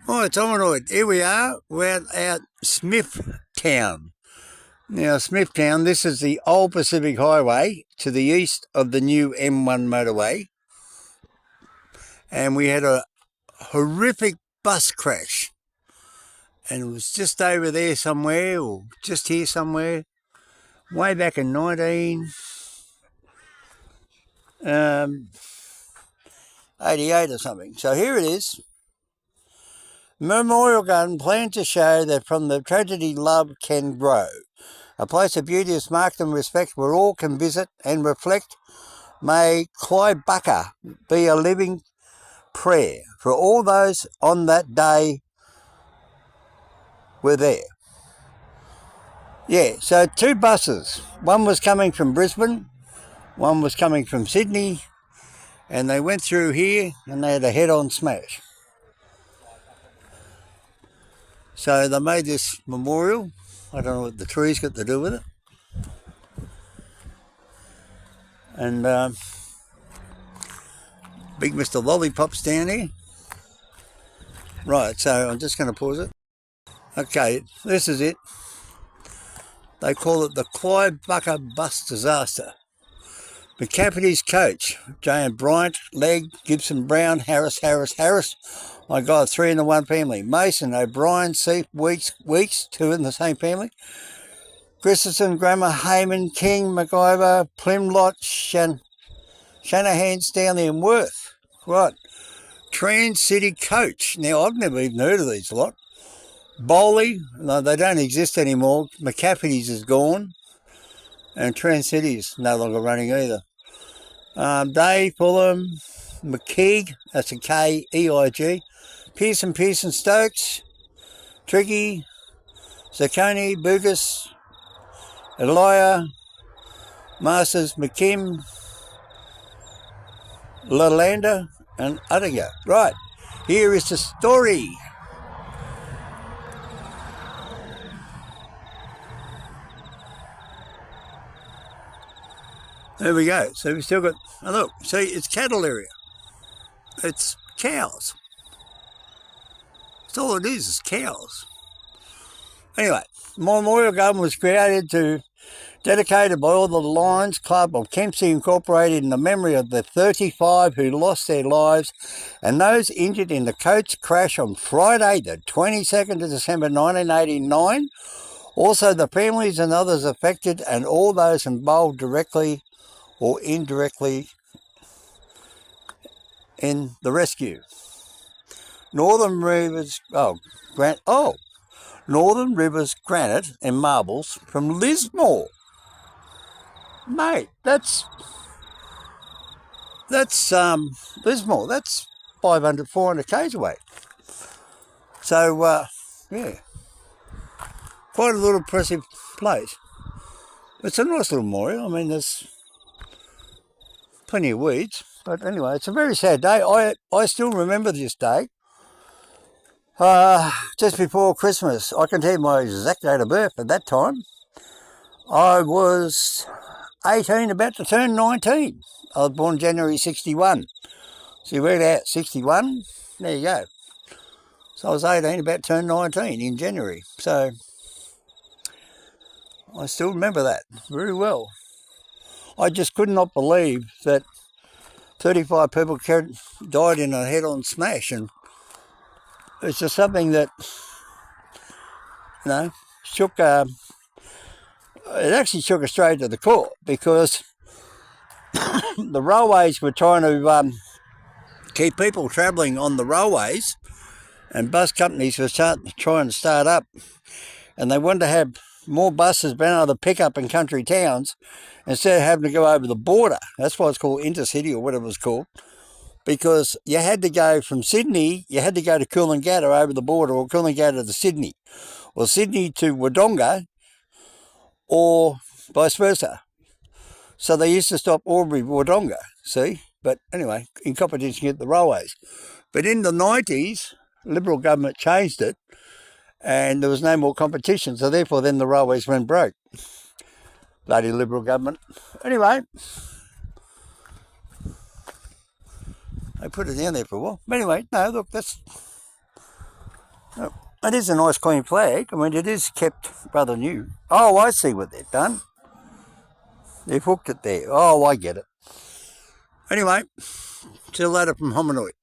Right, Tomanoid, here we are. We're at Smithtown. Now, Smithtown, this is the old Pacific Highway to the east of the new M1 motorway. And we had a horrific bus crash. And it was just over there somewhere, or just here somewhere, way back in 1988 or something. So here it is. Memorial Garden planned to show that from the tragedy love can grow. A place of beauty is marked and respect where all can visit and reflect. May Clybucca be a living prayer for all those on that day were there. Yeah, so two buses. One was coming from Brisbane, one was coming from Sydney, and they went through here and they had a head-on smash. So they made this memorial. I don't know what the trees got to do with it. And big Mr. Lollipop's down here. Right, so I'm just going to pause it. Okay, this is it. They call it the Clybucca Bus Disaster. McCafferty's coach, Jane Bryant, Legg, Gibson, Brown, Harris. My God, 3 in the one family. Mason, O'Brien, Seif, Weeks, 2 in the same family. Christensen, Grammer, Heyman, King, McIver, Plimlott, Shanahan, Stanley and Worth. Right. Trans City coach. Now, I've never even heard of these lot. Bowley, no, they don't exist anymore. McCafferty's is gone. And Trans City's no longer running either. Dave, Fulham, McKeague, that's a K-E-I-G. Pearson, Stokes, Tricky, Zacconi, Bugas, Elia, Masters, McKim, Lalanda, and Udiger. Right, here is the story. There we go. So we've still got, oh look, see, it's cattle area. It's cows. That's all it is cows. Anyway, Memorial Garden was dedicated by all the Lions Club of Kempsey Incorporated in the memory of the 35 who lost their lives and those injured in the coach crash on Friday, the 22nd of December 1989. Also, the families and others affected and all those involved directly or indirectly in the rescue. Northern Rivers granite and marbles from Lismore. Mate, that's Lismore. That's 500, 400 k's away. So, yeah, quite a little impressive place. It's a nice little memorial. I mean, there's plenty of weeds. But anyway, it's a very sad day. I still remember this day. Just before Christmas. I can tell you my exact date of birth at that time. I was 18, about to turn 19. I was born January 61. So you read out 61, there you go. So I was 18, about to turn 19 in January. So I still remember that very well. I just could not believe that 35 people died in a head-on smash, and it's just something that, shook. It actually shook Australia to the core because the railways were trying to keep people travelling on the railways, and bus companies were trying to start up, and they wanted to have more buses being able to pick up in country towns instead of having to go over the border. That's why it's called intercity or whatever it's called, because you had to go from Sydney, you had to go to Coolangatta over the border, or Coolangatta to Sydney, or Sydney to Wodonga, or vice versa. So they used to stop Albury, Wodonga, see? But anyway, in competition with the railways. But in the 90s, Liberal government changed it, and there was no more competition, so therefore then the railways went broke. Bloody Liberal government. Anyway, I put it down there for a while. But anyway, no, look, that's It is a nice clean flag. I mean, it is kept rather new. Oh, I see what they've done. They've hooked it there. Oh, I get it. Anyway, see you later from Hominoid.